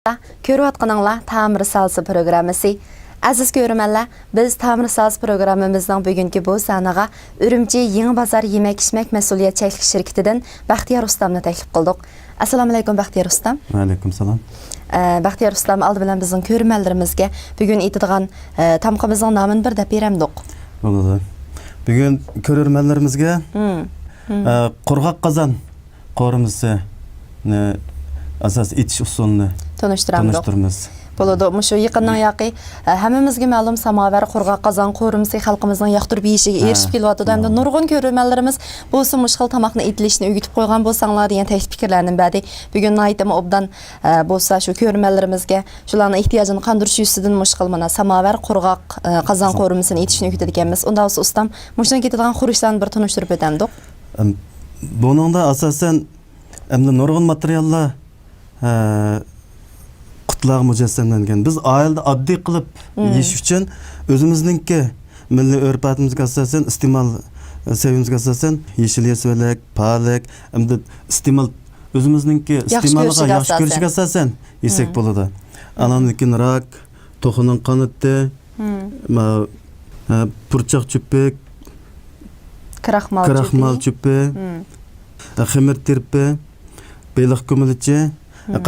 Көріп атқаныңла Тамыр Салсы программасы. Aziz görürmenler, biz Tamir Saz programımızdan bugünkü bu sanağa Ürümçi Yeni Bazar Yemek İçmek Mesuliyetçilik şirketinden Baxtiyar Ustam'ını teklif kıldık. Assalamu alaikum Baxtiyar Ustam. Aleyküm selam. Baxtiyar Ustam aldı bilen bizim görürmenlerimizge bugün itidigan tamqımızın namını bir de beremdik. Oldu. Bugün görürmenlerimizge Qurgaq Qazan qorumuzu asas itiş usulunu tanıştırmamız. Boladı. Muşu yaqından yaqi hammamizga ma'lum samavar Qurgaq Qazan qorumuzu xalqimizning yoqtirib yeyishiga erishib kelyapti. Hamda nurg'un ko'rmanlarimiz bo'lsa mushkil tomoqni itilishni o'rgatib qo'ygan bo'lsanglar degan taklif fikrlarning badi bugun aytdim obdan bo'lsa shu ko'rmanlarimizga shularning ehtiyojini qandirish yusidan mushkil mana samavar Qurgaq Qazan qorumusini itishni o'rgatadiganmiz. Unda olsa ustam mushdan ketadigan xurishlarni bir tunishtirib o'tamdik. Buningda asosan hamda nurg'un materiallar qutlar mujassamlangan. Biz oilada oddiy qilib yeyish uchun o'zimizningki milliy urf-odatimizga asosan iste'mol sevimizga asosan yeshil yesuvalak, palak, hamda iste'mol o'zimizningki iste'moliga yaxshi ko'rishga asosan yesak bo'ladi. Anamnikin rak, to'xining qanoti, purchoq cho'pik, kraxmal cho'pi, ximir tirpi, beliq ko'milichi,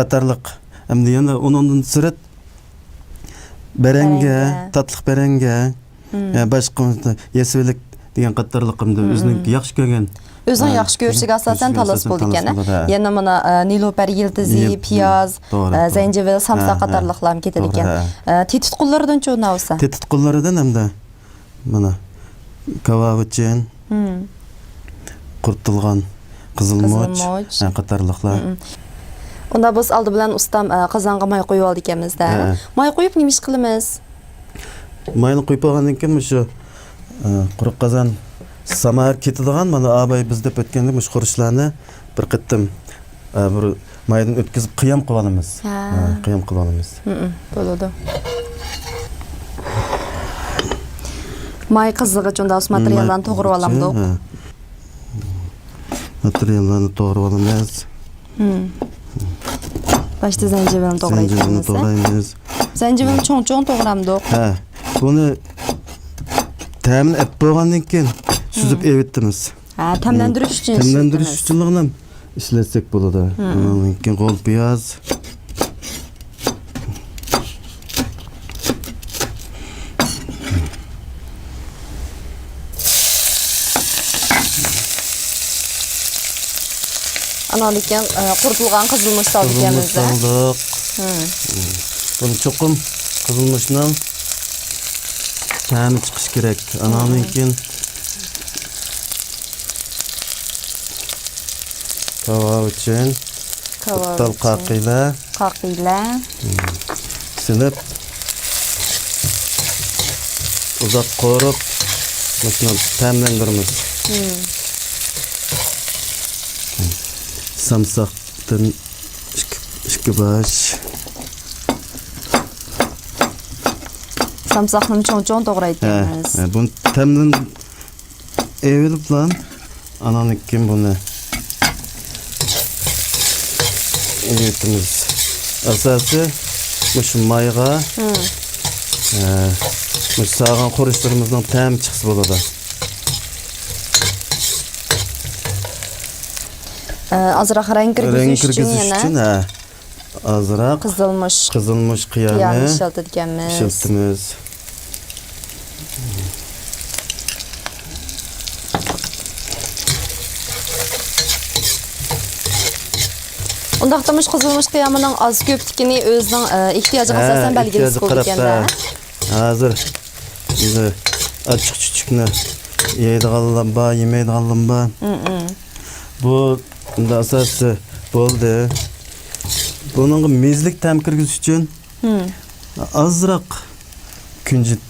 qatorliq Hem de yana onun sırat berenge, tatlık berenge, başka yesevelik diyen katlarlıkımda özünün yaxşı görgen. Özün yaxşı görüşüge asasen talas buldu ikene. Yana mana niloper yıldızı, piyaz, zencefil, samsa katarlıklarım ketediken. Tetutkullardan çoğuna olsa? Tetutkullardan hem de mana kavavuçen, kurtulgan, kızılmoç, katarlıklar. Onda biz aldı bilen ustam qazanğa may qoyup aldı ikemizde. May qoyup nima ish qilamiz? Mayni qo'yib olgandan keyin shu quruq qozon samar ketadigan mana abay biz deb o'tganda mush qurishlarni bir qittim bir maydan o'tkazib qiyam qilib olamiz. Qiyam qilib olamiz. Bo'ladi. May qizig'ich unda o'z materiallarni to'g'rib olamdik. Materiallarni to'g'rib olamiz. Başta zencefilini doğrayacağız. Zencefilini çoğun doğramdık. Bunu temin et boğandan keyin süzüp evittimiz. Temlendiriş için Temlendiriş için işletsek bo'ladi. Ondan keyin qo'l piyoz. Analiken kurtulgan kızılmış saldık yanımızda. Bunu çokum kızılmışdan tami çıkış gerek. Analiken kava için kutal kakıyla silip uzak korup mesela temlendirimiz. Samsaktan iki baş. Samsakını çoğun doğrayacağız. Bunu temden evilip lan ananikin bunu evetimiz. Asası şu mayga sağan kuruşlarımızdan tem çıksı болады. Azırak renk kirgizish üçün azırak kızılmış kıyamı şıltımız. Ondaqdamış kızılmış kıyamının az köptikini özünün ihtiyacı asasen belgilisi oldu ikende. Hazır. Açık küçükne yeydi qallan ba, yemeydi qallan ba. Bu da asası boldu. Bunun mezlik tem kirgizish üçün azırak küncüt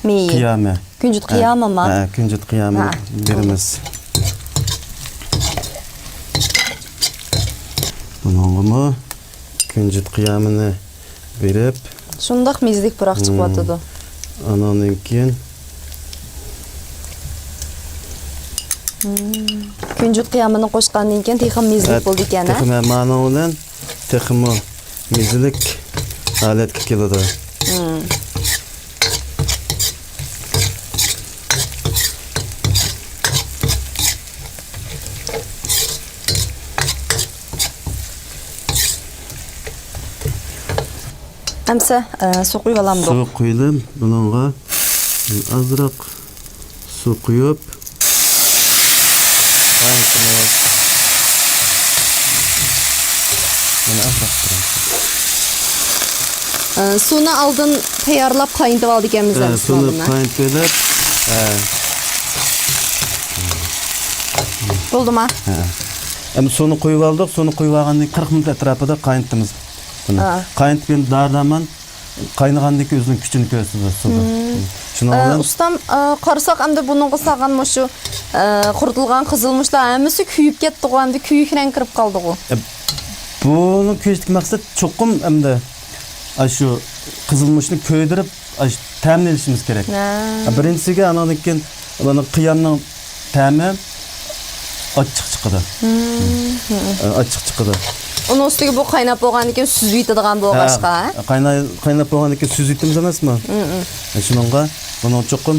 kıyamı. Küncüt kıyamı mı? Küncüt kıyamı birimiz. Bunun küncüt kıyamını verip şundaq mezlik bırak çıkıvatıdı. Ananın keyin Küncüt kıyamını qo'shgandan keyin texim mezlik bo'ldi ekan. Texim ma'no bilan texim mezlik Alet 2 kiloda. Әмсе su qo'yib olamdik. Su qo'yilib, bunga azroq su quyib Suni oldin tayyorlab qaynatib oldik ekanmiz. Suni qaynatib Bo'ldimi? Endi suni qo'yib oldik, suni qo'yib olgandan 40 minut atrofida qaynatamiz. Buni qaynatib dardaman qaynagandan keyin o'zining kuchini ko'rsatadi suda. Shundan bilan ustam qarasak endi buningga salgan shu quritilgan qizilmishlar hammasi kuyib ketdi, endi kuyuk rang kirib qoldi. Buni ko'rishlik maqsad cho'qim endi shu qizilmishni ko'ydirib ta'minlashimiz kerak. Birinchisiga anadan keyin buni qiyamning ta'mi ochiq chiqadi. Ochiq chiqadi. Onun üstüge bu qaynab bo'lgandan keyin süzüp yetadigan bo'lg'ashqa. Qaynab bo'lgandan keyin süzüp yetamiz emasmi? Shuningga buni cho'qim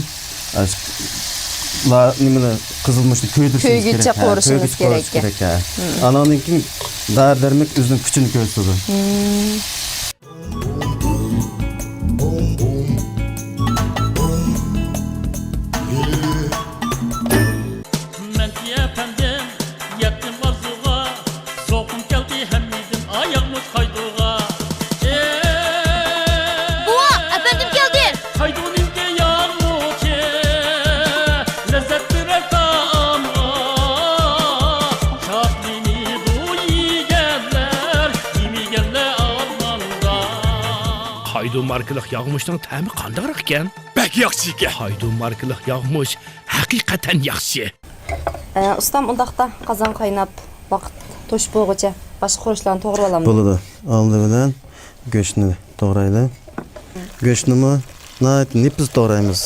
nimani qizilmishni ko'ydirishimiz kerak. Ko'ygicha qo'rishimiz kerak. Anadan keyin dardarmak o'zining kuchini ko'rsatadi. Haydun markalık yağmışdan təmi qandaqırıq ikən? Bək yaxşı ikən. Haydun markalık yağmış həqiqətən yaxşı. Ustam undaqda qazan qaynab vaqt to'sh bo'lguncha boshqa qurishlarni to'g'ri olamiz. Bo'ladi. Oldi bilan go'shtni to'g'raylik. Go'shtni nipis to'g'raymiz.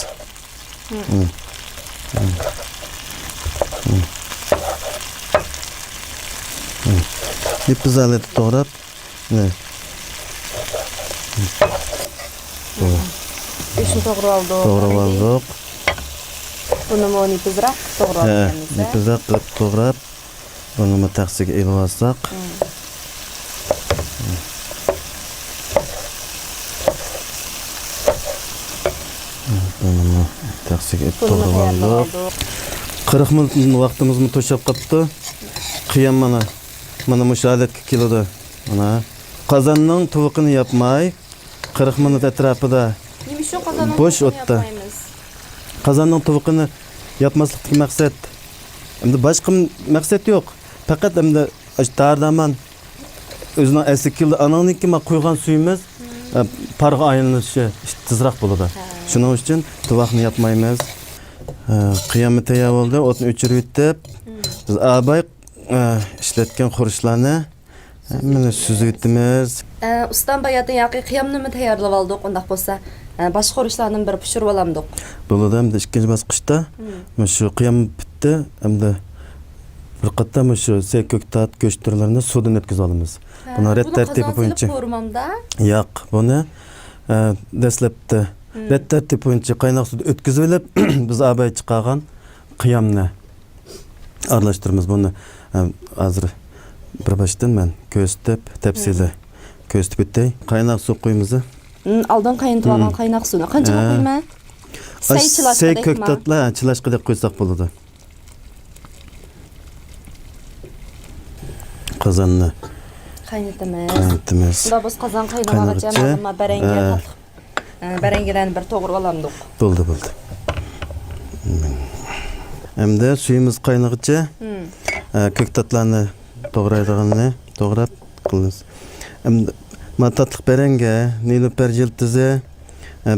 Nipis alet to'g'rab, Go'shtni to'g'ri oldik. To'g'ri oldik. Buni nipizroq to'g'ri olamiz. Nipizroq qilib to'g'rab, buni taqsiga ilib olsak. Buni taqsiga to'g'ri oldik. 40 minut vaqtimizni to'shab qopti. Qiyam mana mushalat 2 kiloda. Mana qozonning tuvuqini yapmay 40 minut atrofida bo'sh o'tda. Qozonning tuvuqini yapmaslikdagi maqsad endi boshqa maqsad yo'q. Faqat endi dardaman o'zining asli kilda ananiki qo'ygan suyimiz parga aylanishi tezroq bo'ladi. Shuning uchun tuvoqni yapmaymiz. Qiyamni tayyor bo'ldi, o'tni o'chirib yetib, biz abay ishlatgan xurishlarni mana süzüp etimiz. Ustam bayatın yaqi qiyamni tayyorlab oldik, undaq bo'lsa, boshqa xurishlarni bir pishirib olamdik. Bo'ladi, endi ikkinchi bosqichda shu qiyam bitdi, endi bir qatta shu ko'ktat go'sht turlarini suvdan o'tkazib olamiz. Buni ret tartibi bo'yicha. Yo'q, buni dastlabda ret tartibi bo'yicha qaynoq suvda o'tkazib olib, biz abay chiqargan qiyamni aralashtiramiz. Buni hozir bir başdan ben köstüp tepsili köstüp etey. Kaynak su koyumuzu. Aldın kaynatib olgan qaynoq suvni qancha qo'yman? Sey köktatla çilaşqadek qo'ysak bo'ladi. Qozonni qaynatamiz. Bunda biz qozon qaynamagacha mana barangilarni bir to'g'ri olamdik. Bo'ldi. Endi suyimiz qaynag'icha köktatlarni to'g'raydiganini to'g'rab qilamiz. Endi matatliq baranga, nilüfer jiltizi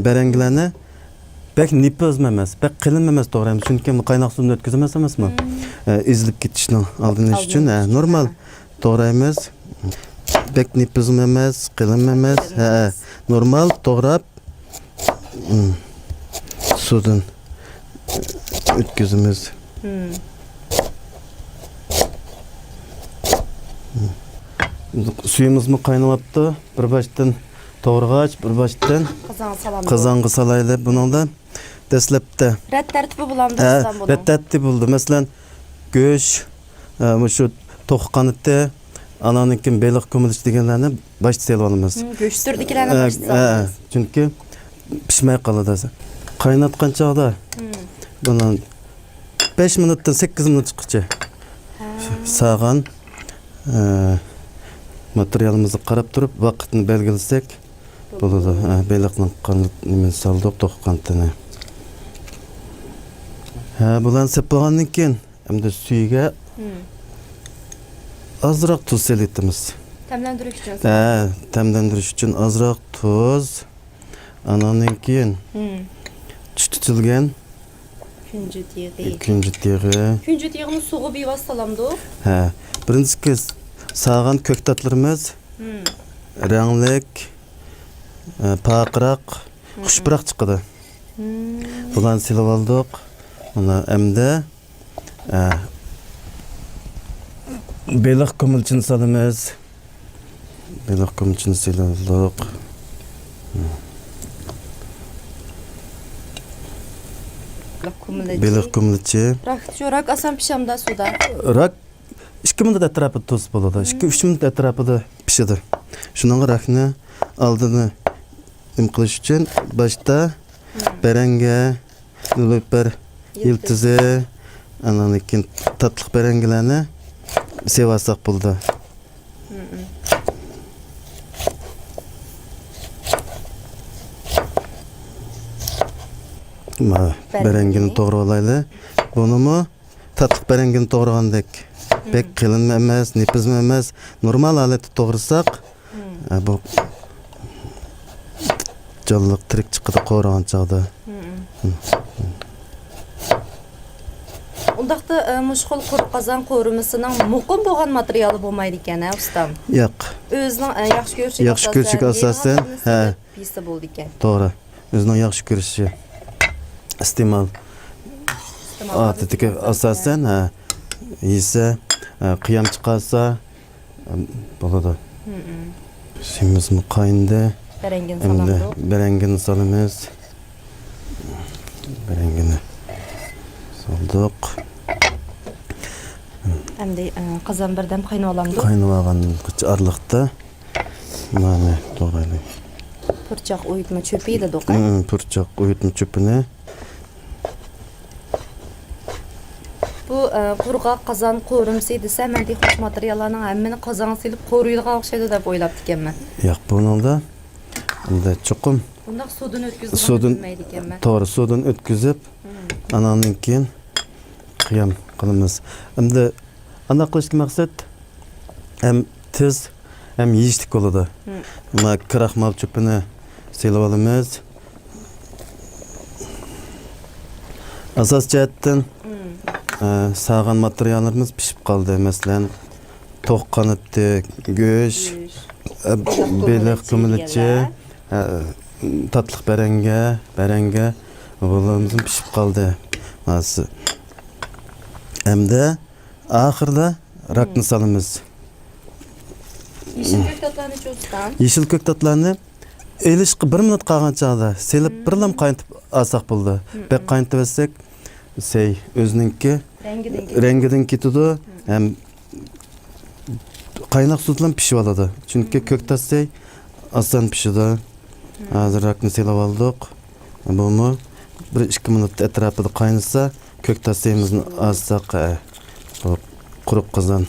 baranglarni bek nipiz emas, bek qilin emas to'g'raymiz. Chunki qaynoq suvni o'tkazamiz emasmi? Ezilib ketishning oldini olish uchun normal to'g'raymiz. Bek nipiz emas, qilin emas, normal to'g'rab suvdan o'tkazamiz. Suyumuz mu qaynayaptı? Bir baştan to'g'rag'ach bir boshdan Qazan salam. qozonga salayli. Buningda dastlabda Rət tərtibi bulamdı ustam bunu. Rəddətli buldu. Məsələn, göş, şu tox qanıtı, ananınkin beliq kömülüş deganlarni başta selib olamiz. Göçtürdüklərini başlayacağız. Çünki pişmay qaladı. Qaynatqan çağda bunun 5 minutdan 8 minut çıxıcı sağan materialımızı qarab turib vaqtini belgilesek bo'ladi. Beliqning qanini saldık tox qanıtını. Bulan sepağandan keyin hamda suyga azroq tuz seletimiz. Təmləndiriş üçün. Təmləndiriş üçün azroq tuz. Anandan keyin tutilgan Küncü diyi. ikinci diyi. Küncü diyini suğu bivas salamdı. Birinci kez sağan kök tatlarımız rənglik, paqıraq, xuşpıraq çıxdı. Bulan silib aldıq. Ona əmdə beliq kömülçini salımız. Beliq kömülçini silib aldıq. Beliq kömülçi. Rak asan pişamda suda. Rak 2 minut ətrafı tuz boladı. 2-3 minut ətrafıda pişidi. Şunun rakını aldığını qilish üçün başta berenge, nülüper, yıldızı, ananikin tatlıq berengilerini sevasak buldu. Berengini doğru olaylı. Bunu mu tatlıq berengini doğrağandak pek kılınma emez, nipizme emez. Normal aleti doğrusak bu canlılık tirik çıkıdı qoğrağan çağda. Ondaqda muşqul quruq qazan qorumasının muqim bolğan materialı bolmaydı ekan, ustam. Yo'q. Özünün yaxşı görüşü Yaxşı görüşü asasen, pisi boldu ekan. Doğru. Özünün yaxşı görüşü. İstimal. Atetik asasen yese qiyam çıkarsa boladı. Simiz mi qayında? Berengini salamdı. Berengini salımız. Berengini saldık. Әмді қазан бірден қайнап аламды. Qaynab alğan arlıqda mana doğraylı. Pırçaq uyutma çöpü idi doqa. Pırçaq uyutma çöpünü. Bu qurğaq qazan qorumsi desə mən də xoş materiallarının həmmini qazan silib qoruyulğa oxşaydı deyə oylabdı ekan mən. Yo'q, buningda unda chuqum Bundaq sudun ötküzüb sudun bilməydi ekan mən. to'g'ri sudun o'tkazib anandan keyin qiyam qilamiz. Endi ana qilishga maqsad ham tez ham yeyishlik bo'ladi. Mana kraxmal cho'pini selib olamiz. Asas jihatdan sağan materiallarımız pişib qoldi. Masalan, toq qanati, go'sh, beliq kömülçi, tatlıq berenge bularımızın pişib qoldi. Nasıl? Hamda axırda rakni salamiz. Yeşil kök tatlarını çoğustan. Yeşil kök tatlarını elishqi 1 minut qolgan chog'da selib birlam qaynatib olsak bo'ldi. Bek qaynatib olsak, o'zininki rengidan ketadi, ham qaynoq suv bilan pishib oladi. Chunki kök tatsay oson pishadi. Hozir rakni selib oldik. Buni 1-2 minut atrofida qaynasa, kök tatsayimizni olsak, quruq qozon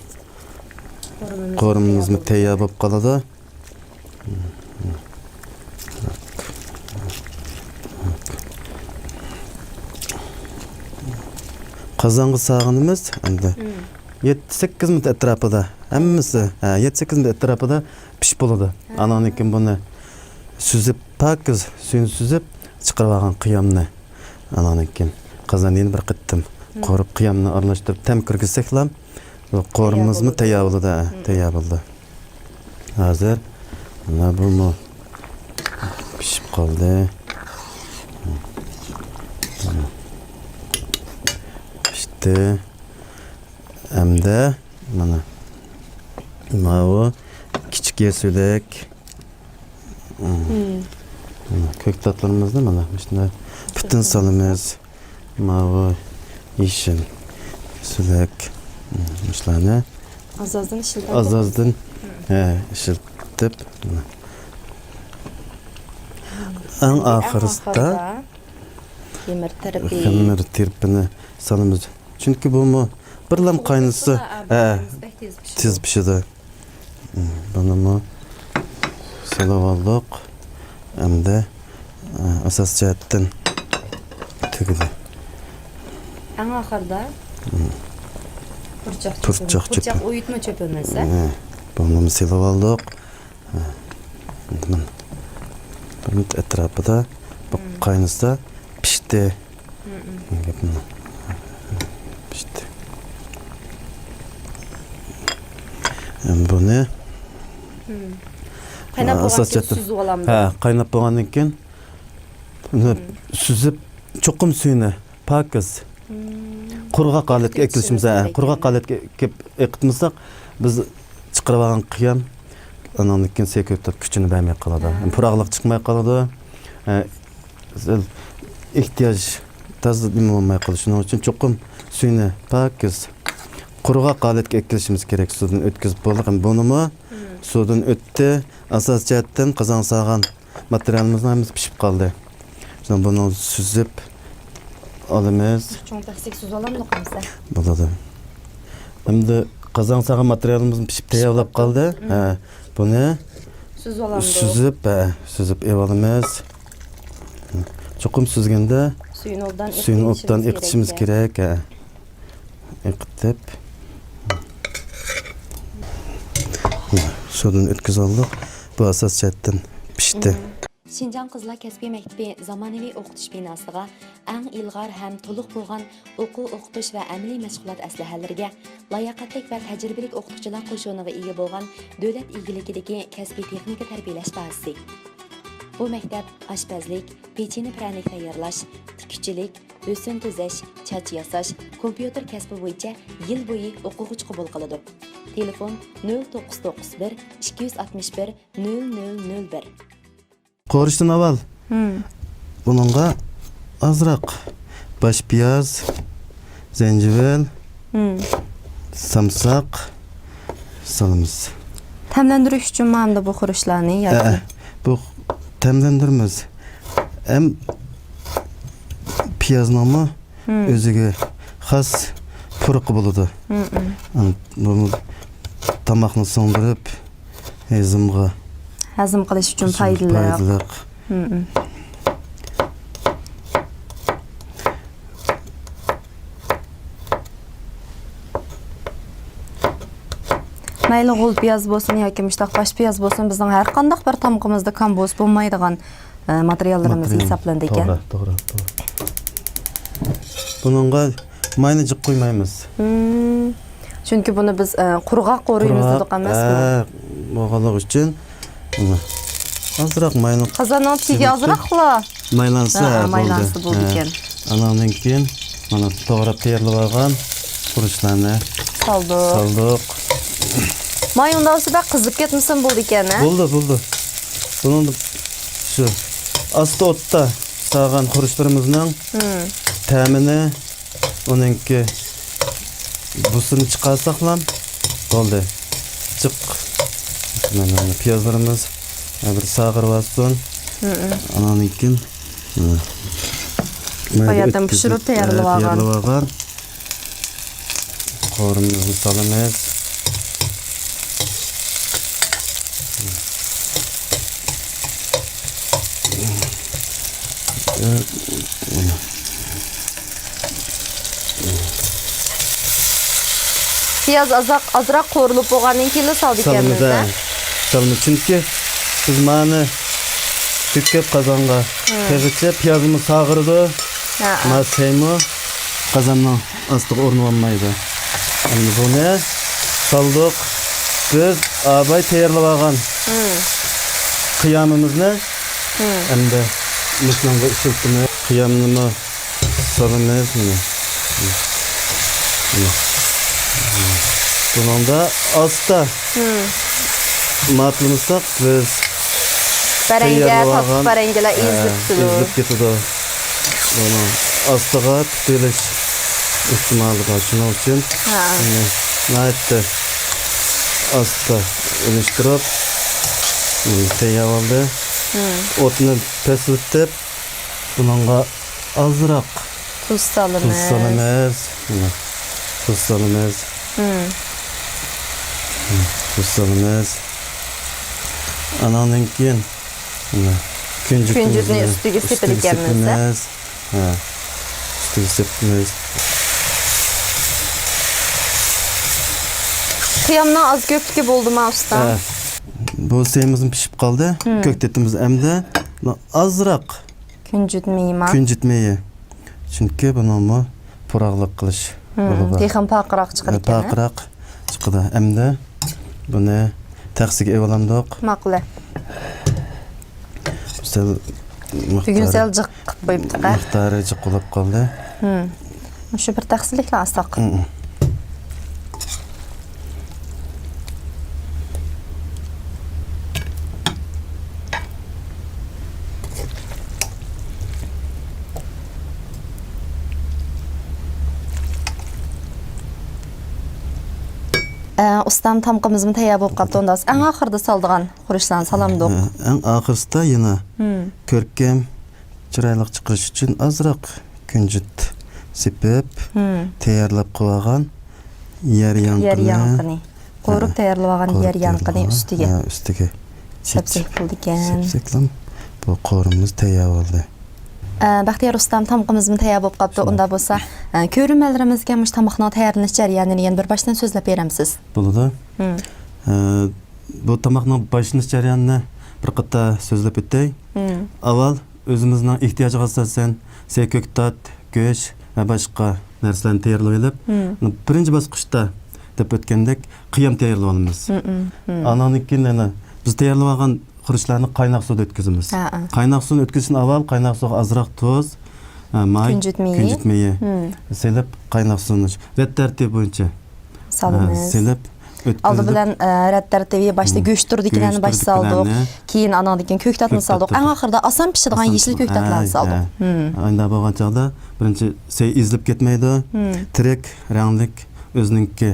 qorumimiz tayyor bo'lib qoladi. Qozonga sağınımız endi 7-8 minut atrofida hammasi 7-8 minut atrofida pishib bo'ladi. Ananikin buni süzib, pakiz suyini süzib chiqarib olgan qiyamni ananikin qozonni bir qittim qorib qiyamni aralashtirib tam kirgizsaklam qorumimizmi tayyor bo'ladi, tayyor bo'ldi. Hozir mana bu pishib qoldi. İşte hamda mana bu kichik yesulak Köktatlarımızda mana shunday butun salamiz, mavi, yeşil, sulak, shularni Azazdan ishiltib. azazdan ishiltib, eng oxirida Temir tiripi. xamir terpini salamiz. Chunki bu mu birlam qaynasa, tez pishadi. Buni mu salavalliq hamda asos jihatdan tugidi. Eng oxirida purchoq Purchoq cho'pi. Purchoq uyutma cho'pi bo'lmasa. Buni salavalliq. Bunun etrafida bu qaynasa pishdi. Pishdi. Buni Qaynab asos bo'lgan jihatdan- suzib olamiz. qaynab bo'lgandan keyin buni suzib cho'qim suyini pokiz qurg'oq holatga ekilishimiz, qurg'oq holatga kelib eqitmasak biz chiqarib olgan qiyam andan keyin seko'tab kuchini bermay qoladi. Puraqliq chiqmay qoladi. Ehtiyoj tez nima bo'lmay qolishi. Shuning uchun cho'qim suyini pokiz qurg'oq holatga ekilishimiz kerak. Suvdan o'tkazib bo'ldik. Bunimi suvdan o'tdi. Asos jihatdan qozon sog'an materialimiz ham pishib qoldi. Şimdi bunu süzüp alımız Cho'ng taxsik suzib olamiz qilsa. bo'ladi. Endi qozon sog'an materialimiz pishib tayyorlab qoldi. Buni Suzib olamiz. süzüp evalımız. Cho'qim süzganda suyun obdan eqitishimiz kerak. Eqitib suvdan o'tkazib oldik. Bu asos jihatdan pishdi. Şinjan Qızlar Kəsbi Məktibi zamanəvi oxutuş binasıga ən ilğar həm toluq bolğan oqu, oxutuş və əmli məşğulat əsləhələrə, layaqətlik və təcrübəlik oxutucular qoşunuğa ega bolğan dövlət ilgilikidəki kəsbi texnika tərbiyələş bazası. Bu məktəb aşpazlik, peçeni prənik tayyorlash, tikuvchilik, o'sin tuzash, chach yasash, kompyuter kasbi bo'yicha yil bo'yi o'quvchi qabul qiladi. Telefon 0991 261 0001. Qo'rishdan avval buningga azroq bosh piyoz, zanjibil, samsaq solamiz. Təmləndiriş üçün mənim də bu xuruşlarını yoki Bu təmləndirmiz. Hem piyoznamı o'ziga xos puruqi bo'ladi. Bunu tamoqni so'ndirib, hazm qilish uchun foydali. Mayli g'ul piyoz bo'lsin yoki mushtaq bosh piyoz bo'lsin, bizning har qanday bir tomqimizda komboz bo'lmaydigan materiallarimiz hisoblanadi ekan. To'g'ri. Buningga mayni jiq qo'ymaymiz. Chunki buni biz qurg'oq qo'riymiz dedik emasmi? Bo'g'aliq uchun azroq mayni Qozonning tigiga azroqla maylansa bo'ldi ekan. Anandan keyin mana to'g'rab tayyorlab olgan xurishlarni soldik. May unda ustida qizib ketmasin bo'ldi ekan, ha? Bo'ldi. Buni shu asta o'tda sog'an xurishlarimizning ta'mini onunki busini chiqarsak ham bo'ldi. Chiq. Mana piyozlarimiz bir sag'irib olsin. Andan keyin Hayatım pişirib tayyorlab olgan. Qo'rimizni solamiz. Piyoz azroq qo'rilib bo'lgandan keyin soldik ekanmiz. Solamiz chunki biz mana ko'kab qozonga teg'icha piyozimiz sag'irdi. Masaymi qozonning ostiga o'rnab olmaydi. Endi buni soldik. Biz abay tayyorlab olgan qiyamimizni endi muslanga ishiltini qiyamini solamiz. Bunun da asta matlamışsak biz Baranga, tayyorlagan, tatlı barangalar ezilib turur. ezilib ketadi. Buni ostiga tutilish ehtimoli bor. Shuning uchun naytda asta ilishtirib tayyor bo'ldi. O'tni pesitib, bunga azroq Tuz salımız. Tuz salamiz. Anandan keyin Küncütni üstüge sepilganimizda. Ha. Üstüge sepimiz. Qiyamdan az köpüke bo'ldimi usta? Ha. Bu seyimizin pişip kaldı. Köktetimiz emde azroq Küncütmeyim. küncütmeyi. Çünkü bunu puraqlıq qilish bo'ladi. Texan paqıraq çıqır ekan. Paqıraq chiqadi. Emde bunu taqsiga evalandiq. Maqla. Sel Bugun sel jiq qilib qo'yibdi. miqdori jiq bo'lib qoldi. Shu bir taqsilikla astaq. Ustam tamqımızın tayyor bo'lib qoldi. Onda eng oxirida saldigan xurishlarni salamdiq. Eng oxirsida yana ko'rkam chiroyli chiqarish uchun azroq kunjut sepib, tayyorlab qo'ygan yer yanqini. Qo'rib tayyorlagan yer yanqini ustiga. Ustiga Sepsek qildi ekan. Sepseklam bu qo'rimiz tayyor bo'ldi. Baxtiyor ustam tamqımızın tayyor bo'lib qoldi. Unda bo'lsa, ko'rinmalarimizga mush tamoqning tayyorlanish jarayonini yana bir boshdan so'zlab beramsiz. Bo'ladi. Bu tamoqning boshlanish jarayonini bir qator so'zlab o'tay. Avval o'zimizning ehtiyojiga asosan ko'ktat, go'sht va boshqa narsalarni tayyorlab olib, birinchi bosqichda deb o'tgandek qiyam tayyorlab olamiz. Andan keyin biz tayyorlab olgan xurishlarni qaynoq suvda o'tkazamiz. Qaynoq suvni o'tkazishdan avval qaynoq suvga azroq tuz, may, kunjutmeyi selib qaynoq suvni ret tartibi bo'yicha salamiz. Selib Aldı bilan ret tartibi başta go'sht turdikilarni baş saldik. Keyin andan keyin ko'ktatni saldik. Eng oxirida oson pishadigan yeshil ko'ktatlarni saldik. Unda bo'lgan chog'da birinchi izlib ketmaydi. Tirik, ranglik o'ziningki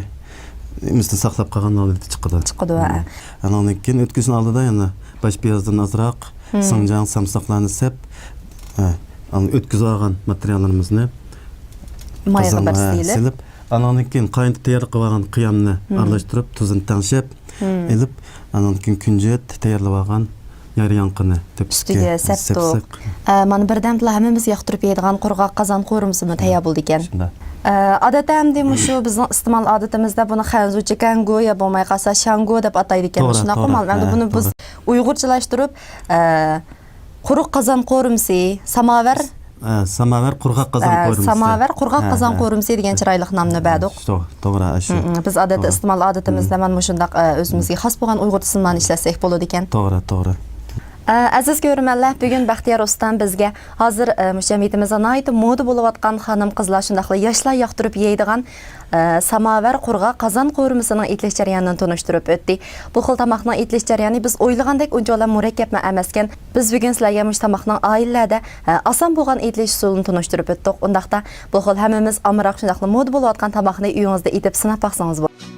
misli saqlab qolgan holida chiqadi. Andan keyin o'tkazishni oldida yana baş piyazdan azroq sinjan samsoqlarni sep, o'tkazib olgan materiallarimizni mayga bir silib, andan keyin qaynatib tayyor qilgan qiyamni aralashtirib, tuzini tangshab, elib, andan keyin kunjut tayyorlab olgan yer yanqini ustiga sepdik. Mana birdamla hammamiz yoqtirib yeydigan qurg'oq qozon qo'rimizmi tayyor bo'ldi ekan. Odatda shu bizning iste'mol odatimizda buni xanzucha kango ya bo'lmay qolsa shango deb ataydi ekan. Shunaqa endi buni biz uyg'urchalashtirib quruq qozon qo'rimsi, samovar qurg'oq qozon qo'rimsi. Samovar qurg'oq qozon qo'rimsi degan chiroyli nomni berdik. To'g'ri, shu. Biz odatda iste'mol odatimizda mana shundaq o'zimizga xos bo'lgan uyg'ur tilini ishlasak bo'ladi ekan. To'g'ri. Aziz ko'rmanlar, bugun Baxtiyor ustam bizga hozir jamiyatimizdagi nihoyat moda bo'layotgan xonim qizlar shundaqla yoshlar yoqtirib yeydigan samovar qurg'oq qozon qo'rimisining etilish jarayonini tunishtirib o'tdi. Bu xil tamoqning etilish jarayoni biz o'ylagandek unchalik murakkab emas ekan. Biz bugun sizlarga mush tamoqning oilalarda oson bo'lgan etilish usulini tunishtirib o'tdik. Undaqda bu xil hammamiz amroq shundaqla moda bo'layotgan tamoqni uyingizda etib sinab baqsangiz bo'ladi.